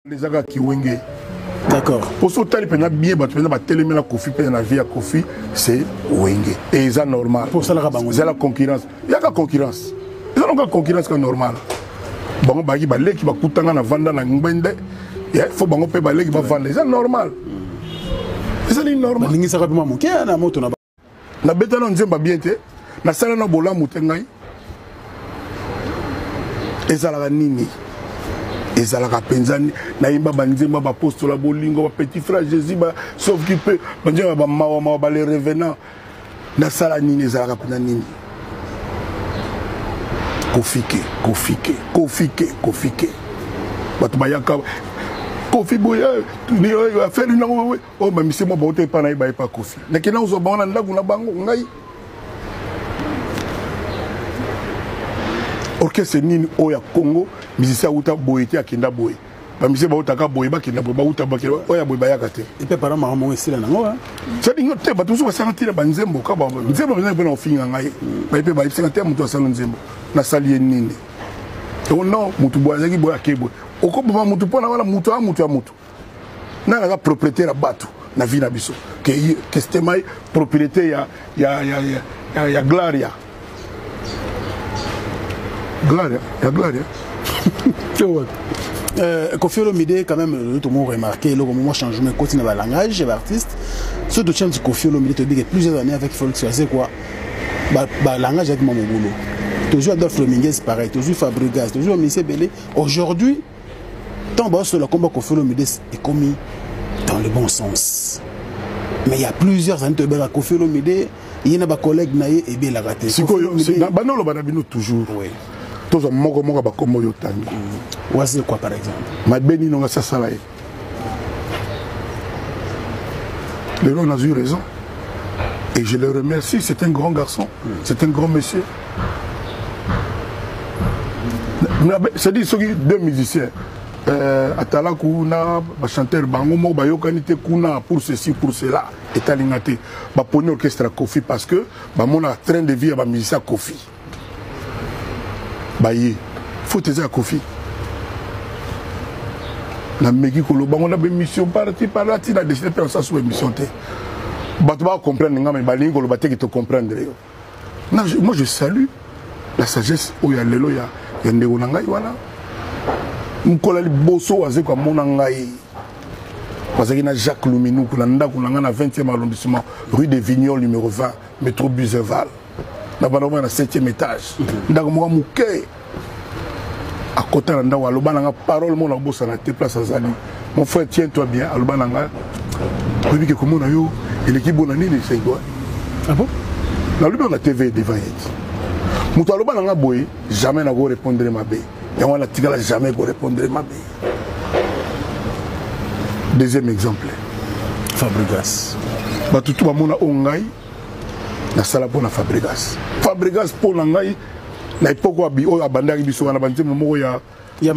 Les agas qui wenge. D'accord. Pour ce temps, il y a bien, la Kofi, la vie à Kofi, c'est wenge. Et c'est normal. Pour ça, c'est la concurrence. Il y a la concurrence. Il y a la concurrence qui est normale. Bon, il y a des gens qui vont vendre dans le il faut que les gens qui vont vendre. C'est normal. C'est normal. Il y a des gens qui vont vendre. Na beta na nzemba bien te na sala na bola mutengai ezala nini ezala ka penzani na imba banzemba ba postola bolingo ba petit frère Jésus ba sauf qui peut banzemba ba mawa ba les revenants na sala nini ezala ka pena nini kofike batu bayaka Kofi boya ni affaire na o ba mise mo ba ote pa na ba pa Kofi na kina uzo ba na ndaku na bango ngai orchestre nini o ya Congo musicien uta boyete akenda boye ba mise ba uta ka boye ba kenda boye ba uta ba kenda o ya boye ba ya kate et puis par maman esila nango ça dit ngote ba tuzo ba sanatira ba nzembo ka ba nzembo na ba na ofinga ngai ba pe ba sanatira mutu asala nzembo na sali nini to no mutu boya ki boya kebo okoba mutu pona wala mutu a mutu na la propriété la batu na vie na biso que c'était mai propriété ya Glaria Kofi Olomide quand même tout le monde remarqué le moment changement continue le langage de l'artiste ce de chant Kofi Olomide te dit que plusieurs années avec Félix c'est quoi bah langage avec mon boulot toujours Adolphe Dominguez pareil toujours Fabregas toujours Michel Belé aujourd'hui tant bas sur le combat Kofi Olomide est commis dans le bon sens. Mais il y a plusieurs années de Kofi Olomide, il y a des collègues naïe et bien la raté. C'est banalo banabino toujours. Oui. Tous moko ba komo yotani. Ouais c'est quoi par exemple? Ma beni non ça salaye. Le long a eu raison. Et je le remercie, c'est un grand garçon, c'est un grand monsieur. C'est-à-dire ceux qui deux musiciens. Atala kuna ba chanteur bango mo ba yokanite kuna pour ceci pour cela etalingate ba poni orchestre Kofi parce que ba mona train de vie ba musicien Kofi ba yi faut te dire Kofi na meki ko lo bango na be mission parti par là ti na décider faire ça sur émission té ba tu vas comprendre nga mais ba lingo lo ba te ki te comprendre yo moi je salue la sagesse o ya lelo ya ndeko na ngai wana Mkolali boso aze kwa mona ngai parce na Jacques Luminou kuna ndako na 20e arrondissement rue des Vignoles numéro 20 métro Buzeval na banoma na 7e étage ndako mo muke à côté na ndako aloba na parole mona bosa na te place azali mon frère tiens-toi bien aloba na nga obi ke komona yo l'équipe bona nini c'est quoi ah bon na lubi na TV devant yet muto aloba na nga boy jamais na go répondre ma bé. Et on n'a jamais répondre ma vie. Deuxième exemple. Fabregas. Tout le monde a ongai. Na sala pour na Fabregas. Fabregas pour l'angai. Na époque où abandari biso na banze momo ya. Ya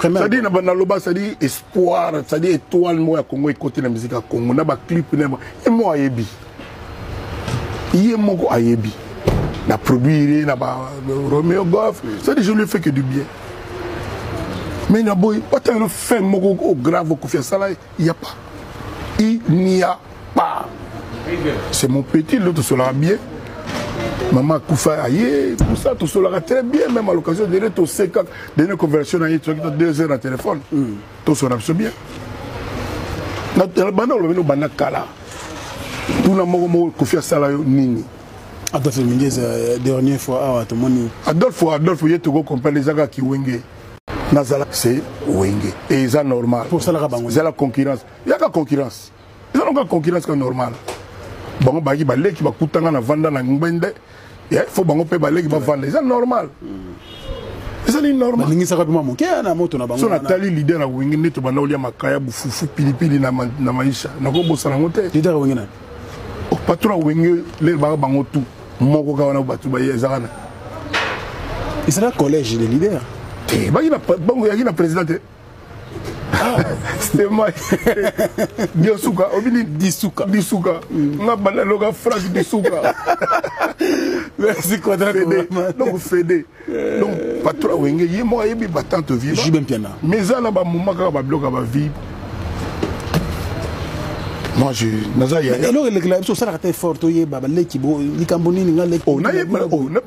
ça dit na banaloba ça dit espoir, ça dit étoile moi Congo côté la musique à Congo na ba clip na et moi ayebi. Yé moko ayebi. Na produire na ba Romeo Goff ça dit je lui fais que du bien mais na boy autant le fait moko au grave Kofi ça là il n'y a pas c'est mon petit l'autre sera bien maman Koufa aïe tout ça tout sera très bien même à l'occasion de donner ton 50 de une conversion à 2 heures à téléphone tout sera bien na bana le bana kala tout na moko Kofi ça là nini Adolphe Dominguez dernière fois tout le monde Adolphe il y a comprendre les agas qui wenge nazala c'est wenge et c'est normal pour ça c'est la concurrence il y a la concurrence ils ont la concurrence qui est normale bango bagi balé qui va kutanga na vanda na ngwende il faut bango pe balé qui va vendre c'est normal c'est normal ningi saka pima moke na moto na bango so natali leader na wenge neto bana olia makaya bufufu pilipili na maisha na ko bosa na ngote leader wenge na patron wenge le bango tout moko kawana batu ba yezana il sera collège des leaders ba ina bango ya ina président C'était moi. Diosuka, obini Disuka. Disuka. On a banal loga phrase Disuka. Merci Quadra. Donc Fédé. Donc patron wenge yé moi yebi batante vivre. Je suis bien piano. Mais ça là ba moment ka ba bloc ba vivre. Moi je naza ya. Et alors le club so ça la fort oyé ba l'équibo ni kamboni ni ngale. Oh na yé oh na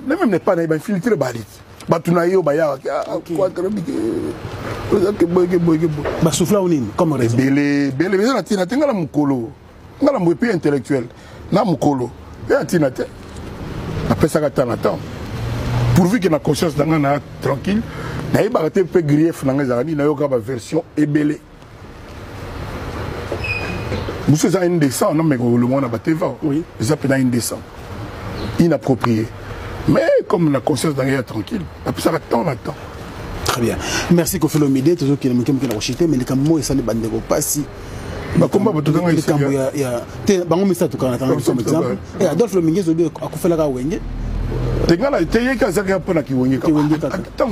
même n'est pas na ba filtrer balit. Batuna yo ba ya quoi bah souffla ou comme raison belé mais ça tina tenga la mukolo ngala mwepi intellectuel na mukolo ya tina te après ça katana temps pourvu que na conscience danga na tranquille na iba te pe grief na ngazani na yo ka ba version ebelé monsieur ça indécent non mais le monde a battu va oui ça peut être indécent inapproprié mais comme la conscience danga tranquille après ça temps na temps. Très bien. Merci Kofi Olomide. Toujours qu'il y a quelqu'un qui a rejeté, mais les camots et ça les bandes pas si. Bah comment va tout le monde ici? Il y a. T'es bango mais ça tout quand on comme exemple. Et Adolphe Lominguez au lieu à Kofi la Wenge. T'es gars là, t'es yé quand ça qui a pas na qui Wenge. Tant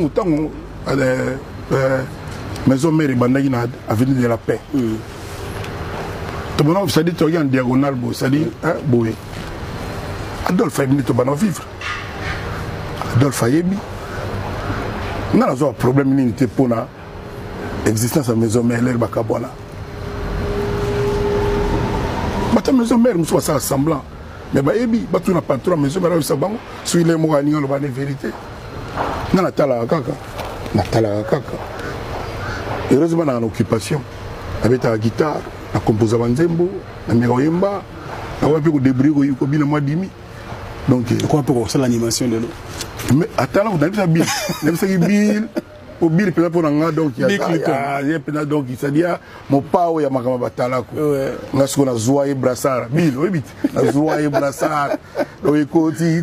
maison mère bandagi na avenue de la paix. Tu vois ça dit tu regardes en diagonale beau, ça dit hein boé. Adolphe a venu te bano vivre. Adolphe a yébi. On a un problème d'unité pour l'existence de la maison mère, elle est bakabona. La maison mère, nous sommes semblant. Mais baby, tu n'as pas trop la maison mère, tu suis les mots à l'union, la vérité. On a tala kaka. On a tala kaka. Heureusement, on a une occupation. Avec la guitare, la composé Banzembo, la méroyemba, on a pu débrouiller au bien mois demi. Donc, quoi pour ça l'animation de l'eau? Mais attends, vous avez vu Bill. Vous avez vu Bill. Au Bill, peut-être pour un donc il y a donc il s'est dit mon père il y a ma camarade batala quoi. On a ce qu'on a zoé brassard. Bill, oui vite. La zoé brassard. Donc écoute, et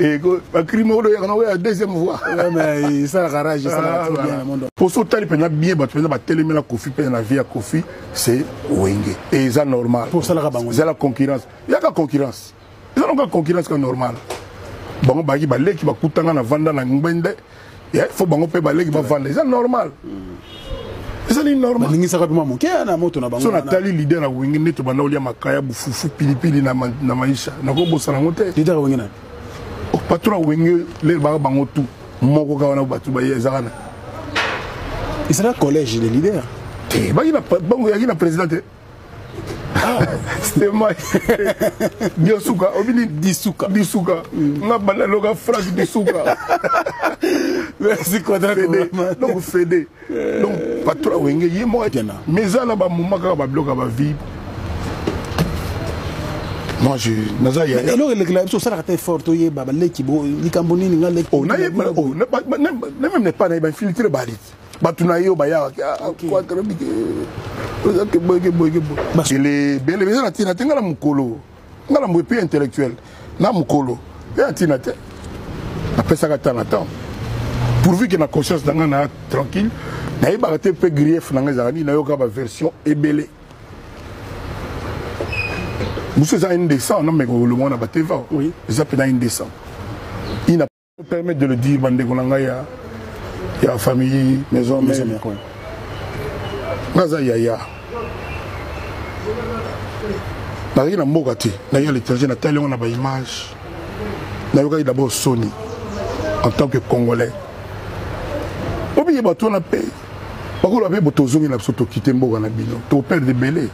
le crime au il y a une deuxième fois. Mais ça la garage, ça la trop bien le monde. Pour ça il peut bien battre tellement la Kofi peut la vie à Kofi, c'est Wenge. Et c'est normal. Pour ça la rabango. C'est la concurrence. Il y a la concurrence. Il y a une concurrence qui est normale. Bon, bah, il y a qui va coûter na vendre na ngwende. Il faut bango pe balé qui va vendre. C'est normal. C'est normal. Ningi ça rapidement monter na moto na bango. So na tali leader na Wenge neto bana olia makaya bufufu pilipili na maisha. Na ko bosana ngote. Leader Wenge na. O patron Wenge le ba bango tout. Moko ka wana batu ba yezana. Il sera collège de leader. Ba ina bango ya président. C'était moi. Diosuka, obini Disuka. Disuka. On a banal loga phrase Disuka. Merci Quadra. Donc Fédé. Donc patron wenge yé moi. Mais ça là ba moment ka ba bloc ba vivre. Moi je naza ya. Et alors le club so ça la fort oyé ba l'équibo ni kamboni ni ngale. Oh na yé oh même n'est pas na ba filtrer balit. Batuna yo ba ya quoi les maisons à Tina, la mukolo, la mwepi intellectuel, na mukolo, et à Tina, après ça, attends. Pourvu que la conscience d'anga tranquille, na iba te pe grief na ngazani na yo ka ba version ebelé. Monsieur ça indécent, non mais le monde a battu va. Oui. Ça peut être indécent. Il n'a pas permis de le dire, bande konanga ya famille, maison mère. Naza ya. N'a rien à Mogati, n'a rien à l'étranger, n'a pas on a une image. N'a rien d'abord Sony en tant que Congolais. Oubliez pas tout la paix. Par contre, la paix, vous avez tout quitté Moga na bino. Tu perds des belés.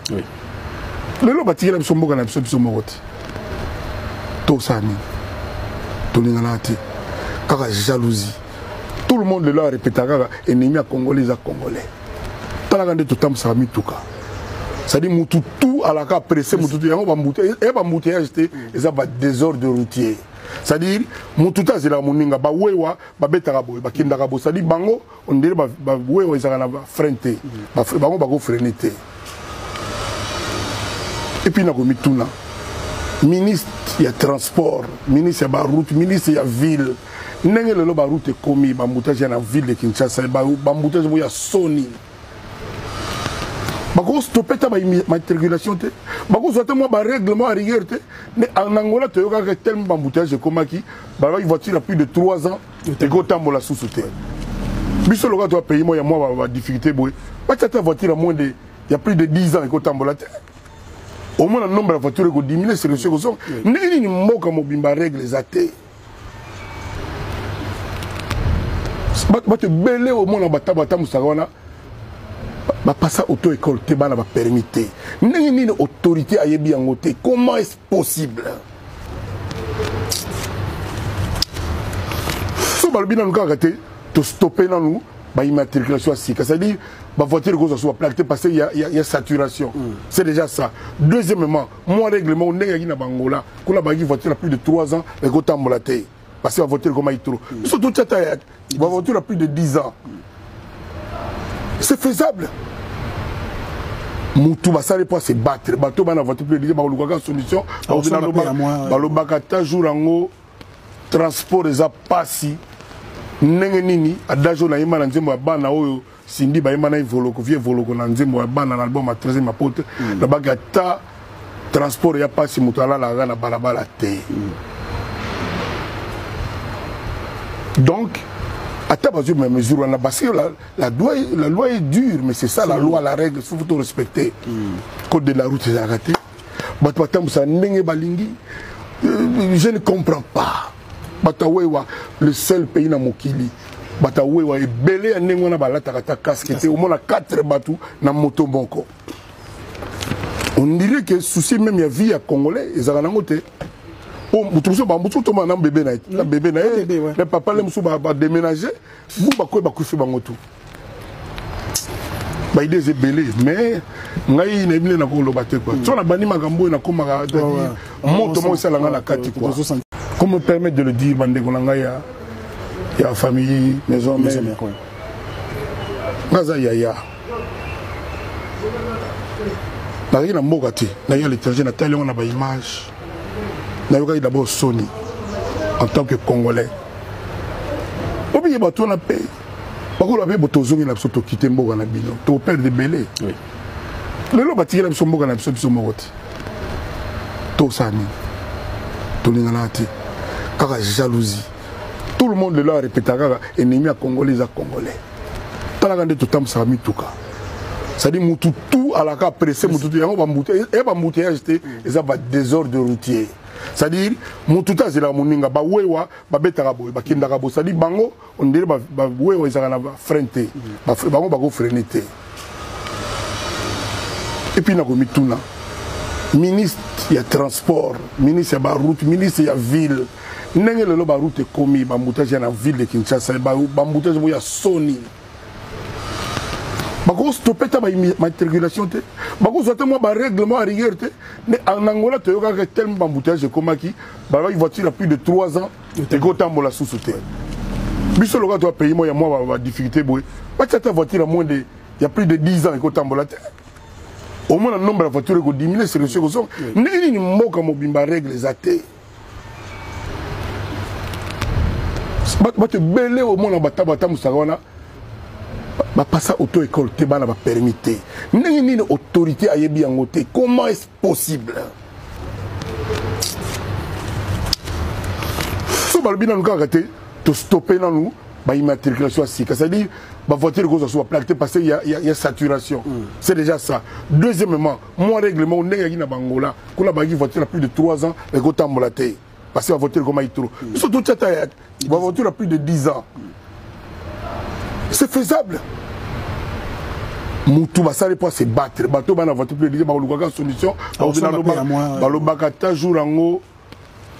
Le lot bâti la son Moga na bino sur Mogoti. Tout ça ni. Tout l'ingalati. Car jalousie. Tout le monde le leur répète car ennemi à Congolais à Congolais. Talagande tout temps ça mi touka. Ça dit mutu tout à la cas pressé mutu yango ba mutu et ba embouteillage té ça va désordre routier. Ça dit mutu ta zela moninga ba wewa ba betaka boy ba kindaka bo ça dit bango on dirait ba wewa ezaka na frente ba bango ba go freiner. Et puis na ko mituna ministre il y a transport, ministre il y a route, ministre il y a ville. Ndenge lelo ba route komi ba mutage na ville de Kinshasa ba mutage bo ya Sony. Bako stopper ta matriculation te bako zote moi ba règlement à rigueur te mais en Angola tu as tellement d'embouteillages comme qui ba voiture a plus de 3 ans et go tambola sous terre Biso le gars doit payer moi, il y a moins de difficulté. Pas ta voiture à moins de, il y a plus de 10 ans et qu'on tambola. Au moins le nombre de voitures est diminué, c'est le seul chose. N'est-ce pas mot comme Bimba règle les athées. Va te belé au moins en bata moussagona. Va passer auto-école, te va permettre. N'est-ce pas autorité à yebi en côté. Comment est-ce possible? Si on a bien arrêté, de stopper dans nous, l'immatriculation c'est-à-dire la voiture que soit plaquée parce qu'il y a saturation. C'est déjà ça. Deuxièmement, mon règlement, on est à Bangola, qu'on a une voiture à plus de 3 ans, et qu'on a embolaté. Parce que la voiture comme trop. Surtout la voiture à plus de 10 ans. C'est faisable. Moutou va s'arrêter pour se battre. Bateau va voiture plus de 10 ans, il y a une solution. Transport des passi. Ndenge nini adajo na yema na nzembo ya bana oyo sindi ba yema na voloko vie voloko na nzembo ya bana na album a 13e mapote na baga ta transport ya pasi mutala la na balabala te. Donc à ta base même mesure na parce que la loi est dure mais c'est ça la loi la règle faut tout respecter. Code de la route c'est arrêté. Batwatam ça ndenge balingi je ne comprends pas. Batawewa, le seul pays na mokili. Batawewa est belé à Nengona Balataka casque. Au moins 4 bateaux na moto bonko. On dirait que souci même la vie à Congolais, ils ont un côté. Oh, vous trouvez pas beaucoup de gens bébé naït. La bébé naït. Le papa l'aime souvent déménager. Vous bakoué bakoué bangoto. Bah il est belé, mais ngai na ibile na ko lobate quoi. Tu na bani magambo na komaka moto mo sala na kati quoi. Comment me permettre de le dire, il y a famille, maison, mère. Naza yaya. N'a rien à Mogati. N'a rien à l'étranger, n'a tellement on a une image. N'a rien d'abord Sony en tant que Congolais. Oubliez pas tout on a payé. Par contre, on a besoin de se quitter Moga na bino. Tu père de belé. Le lot bâti la besoin Moga na besoin Mogoti. Tout ça ni. Tout l'ingalati. Car jalousie. Tout le monde le a répété car ennemi à Congolais à Congolais. Talagande tout temps ça mi touka. Ça dit moutou tout à la cas pressé moutou et on va mouter et va mouter acheter et ça va désordre routier. Ça dit moutou ta zela moninga ba wewa ba betaka boy ba kindaka bo ça dit bango on dirait ba wewa ils na frente ba bango ba go freiner. Et puis na ko mituna ministre il y a transport, ministre il y a route, ministre il y a ville. N'engé le ba route commis ba moutage na ville de Kinshasa ba moutage il y a Sony. Ba ko stopper ta ba matriculation te. Ba ko zote moi ba règlement à rigueur te. Mais en Angola tu yoka tellement ba moutage comme qui ba une voiture à plus de 3 ans et ko tambola sous sauter. Biso le gars doit payer moi il y a moins de difficulté boy. Pas ta voiture à moins de il y a plus de 10 ans et ko tambola te. Au moins le nombre de voitures est diminué, c'est le seul chose. N'est-ce pas mot comme Bimba règle les athées. Va te belé au moins en bata moussagona. Va passer auto-école, te va permettre. N'est-ce pas autorité à yebi en côté. Comment est-ce possible? Si on a bien arrêté, de stopper dans nous, l'immatriculation c'est-à-dire la voiture que soit plaquée parce qu'il y a saturation. C'est déjà ça. Deuxièmement, mon règlement, on est à Bangola, qu'on a une voiture à plus de 3 ans et qu'on a embolaté. Parce que la voiture comme trop. Surtout la voiture à plus de 10 ans. C'est faisable. Moutou va s'arrêter pour se battre. Bateau va voiture plus de 10 ans, il y a une solution.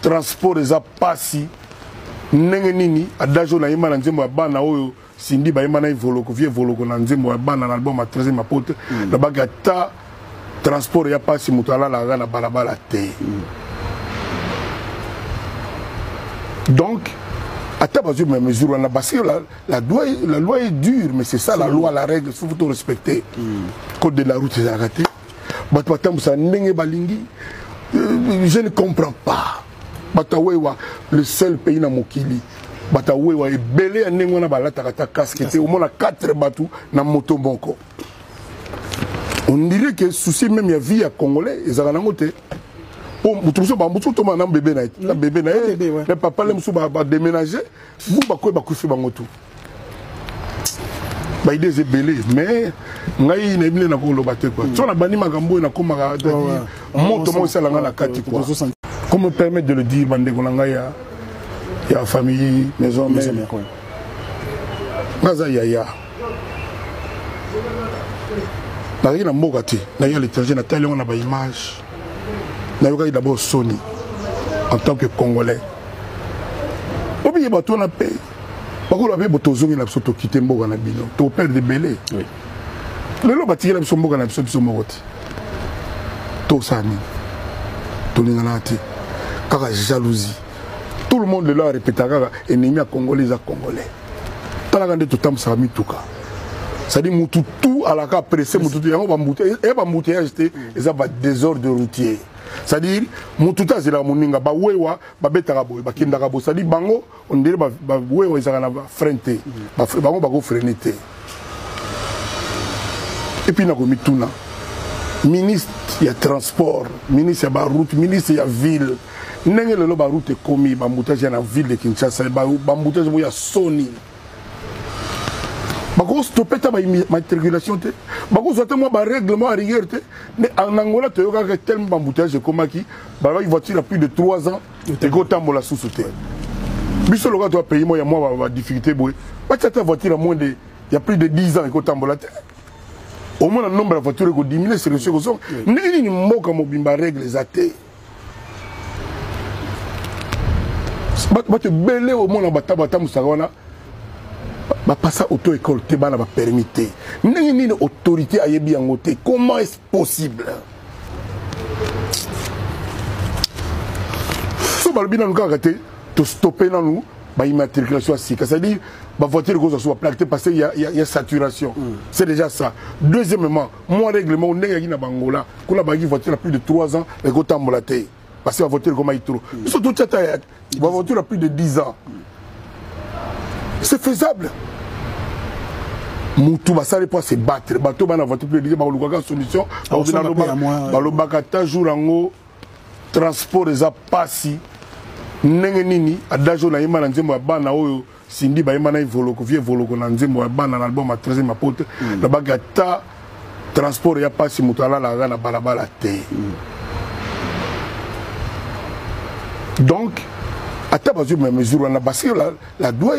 Transport des passi. Ndenge nini adajo na yema na nzembo ya bana oyo sindi ba yema na voloko vie voloko na nzembo ya bana na album a 13e mapote na baga ta transport ya pasi mutala la na balabala te. Donc à ta base même mesure on a parce que la loi est dure mais c'est ça la loi la règle faut tout respecter. Code de la route c'est arrêté. Batwatam ça ndenge balingi je ne comprends pas. Batawewa, le seul pays na mokili. Batawewa est belé à Nengona Balataka casque. Au moins 4 bateaux na moto bonko. On dirait que souci même la vie à Congolais, ils ont un côté. Oh, vous trouvez pas beaucoup de gens na bébé naït. La bébé naït. Le papa l'aime souvent déménager. Vous bakoué bakoué bangoto. baide ezebele mais ngai na ebile na koloba te quoi so na bani makambo na komaka moto mo sala nga na kati quoi comment me permettre de le dire bandeko na ngai ya famille maison mère ngaza yaya na mboka te na ya l'étranger na tali on a ba image na yoka d'abord Sony en tant que Congolais obi bato na paix bakolo abe botozongi na biso to quitter mboka na bino to perdre belé oui lelo batikela biso mboka na biso mokoti to sani to lingana te kaka jalousie tout le monde le a répété kaka ennemi à Congolais à Congolais talaka nde to tamsa mituka c'est-à-dire mutu tout à la cas pressé mutu yango ba mutu e ba mutu ya jeté eza ba désordre routier c'est-à-dire mututa zela muninga ba wewa ba betaka boy ba kindaka bo c'est-à-dire bango on dirait ba wewa ezaka na frente ba bango ba go freiner te et puis na ko mituna ministre ya transport ministre ya ba route ministre ya ville ndenge lelo ba route komi ba mutage na ville de Kinshasa ba mutage bo ya Sony bako stopper ta matriculation te bako zote moi ba règlement à rigueur te mais en Angola te yoka que tellement bamboutage komaki ba voiture a plus de 3 ans et go tambola sous terre biso loka to pays moi ya moi ba difficulté boy ba ta voiture à moins de il y a plus de 10 ans et go tambola te au moins le nombre de voitures go diminuer sur le second ndenge ni mboka mobimba règle zate ba te belé au moins na bataba musakona ba passa auto école te bana ba permité ndenge nini autorité ayebi yango te comment est-ce possible so balbina nous kaka te to stopper na nous ba immatriculation sika c'est-à-dire ba voiture ko soit plaquée parce qu'il y a saturation c'est déjà ça deuxièmement moi règlement ndenge na bangola ko la ba voiture a plus de 3 ans et ko tambola te parce que la voiture comme trop surtout tata ba voiture a plus de 10 ans. C'est faisable. Moutou va s'arrêter pour se battre. Bateau va n'avoir plus de dire bah solution. Balobakata jour en transport des apassi. Nengenini adajo na yema na nzembo bana oyo sindi ba yema na voloko vie voloko na nzembo bana na album a 13e apote. La bagata transport ya passi mutala la na balabala te. Donc à mesure, la loi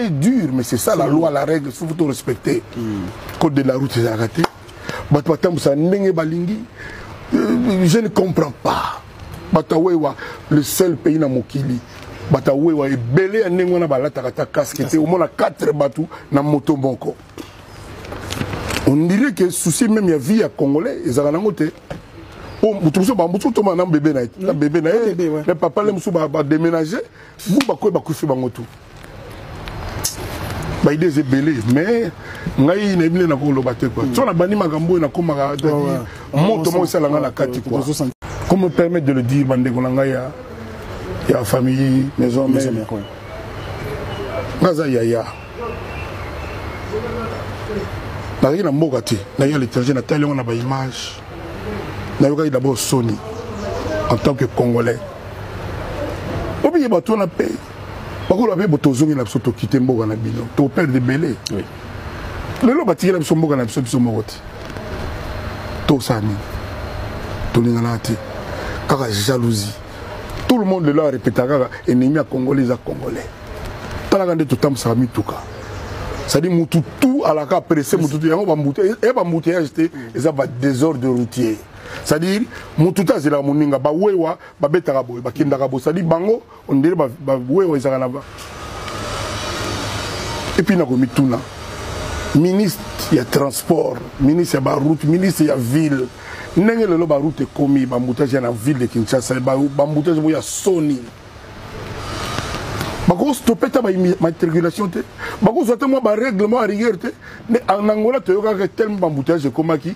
est dure, mais c'est ça la loi, la règle, il faut tout respecter. Code de la route, c'est arrêté. Je ne comprends pas. Le seul pays dans Mokili, Batawewa est belé à Nengona Balataka casque, au moins 4 bateaux dans moto bonko. On dirait que souci même il y a vie à Congolais, ils ont un oh, un bébé le papa va déménager, vous va coucher bangoto. Ba idée c'est belé, mais ngai na ebile na koloba te quoi. So na bani makambo na komaka moto mo sala nga na kati quoi. Comment me permettre de le dire bandeko na ngai ya famille maison mère. Ngaza yaya. Na mboka te, na ya l'étranger na tali on a ba image. Na yoka d'abord Sony en tant que Congolais obi bato na paix bakolo abe botozongi na biso to quitter mboka na bino to perdre belé oui lelo batikela biso mboka na biso mokoti to sani to lingana te kaka jalousie tout le monde le a répété kaka ennemi à Congolais à Congolais talaka nde to tamsa mituka c'est-à-dire mutu tout à la cas pressé mutu yango ba mutu e ba mutu ya jeté eza ba désordre routier. C'est-à-dire, mututa zela muninga ba wewa ba betaka boy ba kindaka bo c'est-à-dire bango on dirait ba wewa ezaka na ba et puis na ko mituna ministre ya transport ministre ya ba route ministre ya ville ndenge lelo ba route komi ba mutage na ville de Kinshasa ba mutage bo ya Sony bako stopper ta matriculation te bako zote moi ba règlement à rigueur te mais en Angola te yoka que tellement ba mutage komaki